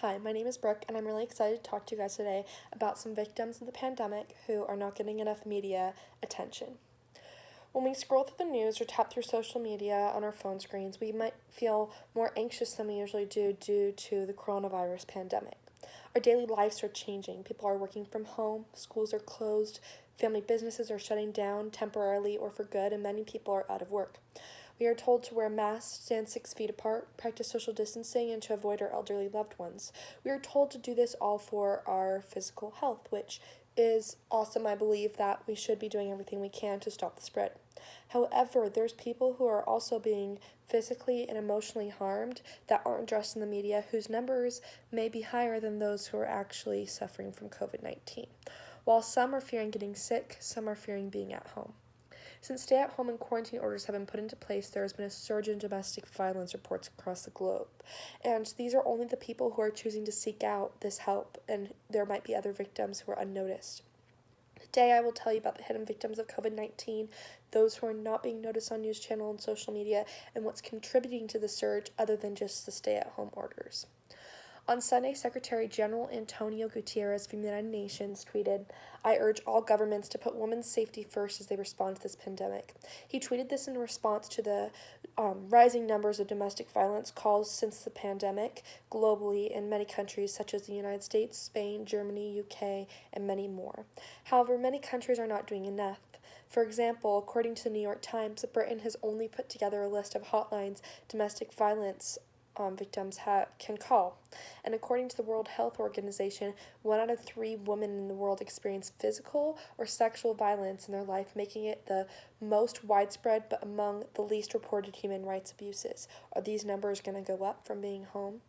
Hi, my name is Brooke, and I'm really excited to talk to you guys today about some victims of the pandemic who are not getting enough media attention. When we scroll through the news or tap through social media on our phone screens, we might feel more anxious than we usually do due to the coronavirus pandemic. Our daily lives are changing. People are working from home, schools are closed, family businesses are shutting down temporarily or for good, and many people are out of work. We are told to wear masks, stand 6 feet apart, practice social distancing, and to avoid our elderly loved ones. We are told to do this all for our physical health, which is awesome. I believe that we should be doing everything we can to stop the spread. However, there's people who are also being physically and emotionally harmed that aren't addressed in the media, whose numbers may be higher than those who are actually suffering from COVID-19. While some are fearing getting sick, some are fearing being at home. Since stay-at-home and quarantine orders have been put into place, there has been a surge in domestic violence reports across the globe. And these are only the people who are choosing to seek out this help, and there might be other victims who are unnoticed. Today, I will tell you about the hidden victims of COVID-19, those who are not being noticed on news channel and social media, and what's contributing to the surge other than just the stay-at-home orders. On Sunday, Secretary General Antonio Guterres from the United Nations tweeted, "I urge all governments to put women's safety first as they respond to this pandemic." He tweeted this in response to the rising numbers of domestic violence calls since the pandemic globally in many countries such as the United States, Spain, Germany, UK, and many more. However, many countries are not doing enough. For example, according to the New York Times, Britain has only put together a list of hotlines domestic violence victims can call. And according to the World Health Organization, 1 out of 3 women in the world experience physical or sexual violence in their life, making it the most widespread but among the least reported human rights abuses. Are these numbers going to go up from being home?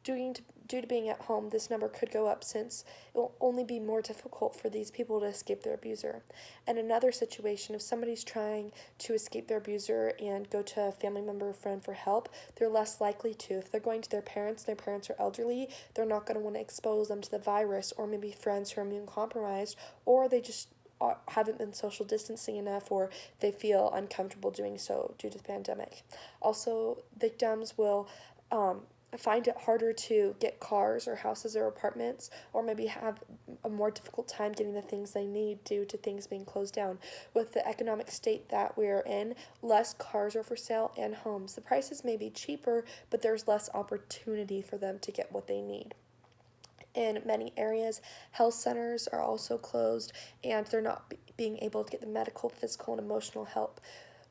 Due to being at home, this number could go up since it will only be more difficult for these people to escape their abuser. And another situation, if somebody's trying to escape their abuser and go to a family member or friend for help, they're less likely to. If they're going to their parents are elderly, they're not going to want to expose them to the virus, or maybe friends who are immune compromised, or they just haven't been social distancing enough, or they feel uncomfortable doing so due to the pandemic. Also, victims will find it harder to get cars or houses or apartments, or maybe have a more difficult time getting the things they need due to things being closed down. With the economic state that we're in, less cars are for sale and homes. The prices may be cheaper, but there's less opportunity for them to get what they need. In many areas, health centers are also closed, and they're not being able to get the medical, physical, and emotional help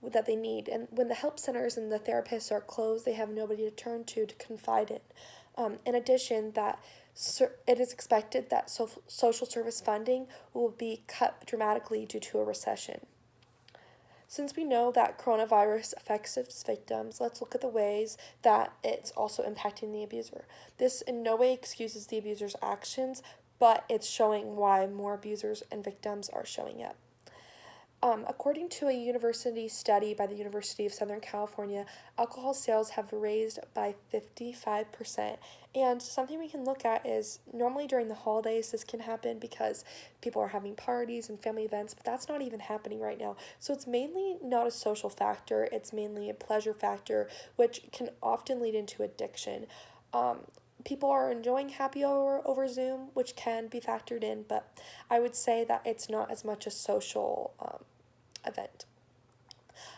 that they need. And when the help centers and the therapists are closed, they have nobody to turn to confide in. In addition, it is expected that social service funding will be cut dramatically due to a recession. Since we know that coronavirus affects its victims, let's look at the ways that it's also impacting the abuser. This in no way excuses the abuser's actions, but it's showing why more abusers and victims are showing up. According to a university study by the University of Southern California, alcohol sales have raised by 55%. And something we can look at is normally during the holidays, this can happen because people are having parties and family events, but that's not even happening right now. So it's mainly not a social factor, it's mainly a pleasure factor, which can often lead into addiction. People are enjoying happy hour over Zoom, which can be factored in, but I would say that it's not as much a social event.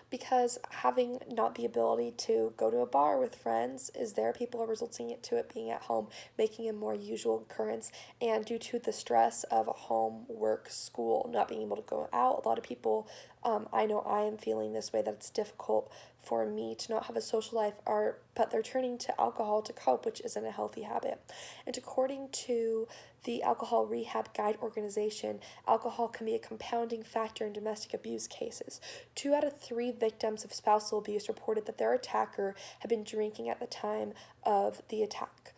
Because having not the ability to go to a bar with friends is there, people are resulting to it being at home, making a more usual occurrence. And due to the stress of home, work, school, not being able to go out, a lot of people, I know I am feeling this way, that it's difficult for me to not have a social life, but they're turning to alcohol to cope, which isn't a healthy habit. And according to the Alcohol Rehab Guide organization, alcohol can be a compounding factor in domestic abuse cases. 2 out of 3 victims of spousal abuse reported that their attacker had been drinking at the time of the attack.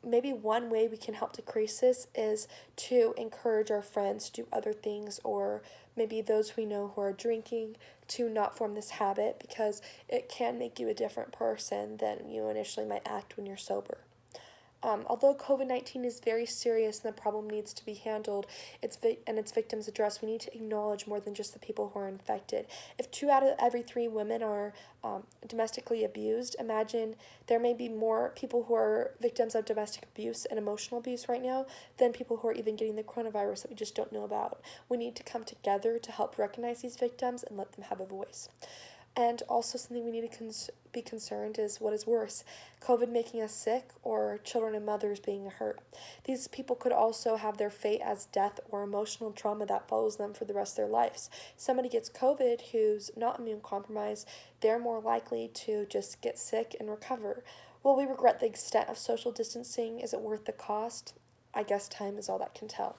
Maybe one way we can help decrease this is to encourage our friends to do other things, or maybe those we know who are drinking, to not form this habit, because it can make you a different person than you initially might act when you're sober. Although COVID-19 is very serious and the problem needs to be handled and its victims addressed, we need to acknowledge more than just the people who are infected. If 2 out of every 3 women are domestically abused, imagine there may be more people who are victims of domestic abuse and emotional abuse right now than people who are even getting the coronavirus that we just don't know about. We need to come together to help recognize these victims and let them have a voice. And also, something we need to be concerned is what is worse, COVID making us sick or children and mothers being hurt. These people could also have their fate as death or emotional trauma that follows them for the rest of their lives. Somebody gets COVID who's not immune compromised, they're more likely to just get sick and recover. Will we regret the extent of social distancing? Is it worth the cost? I guess time is all that can tell.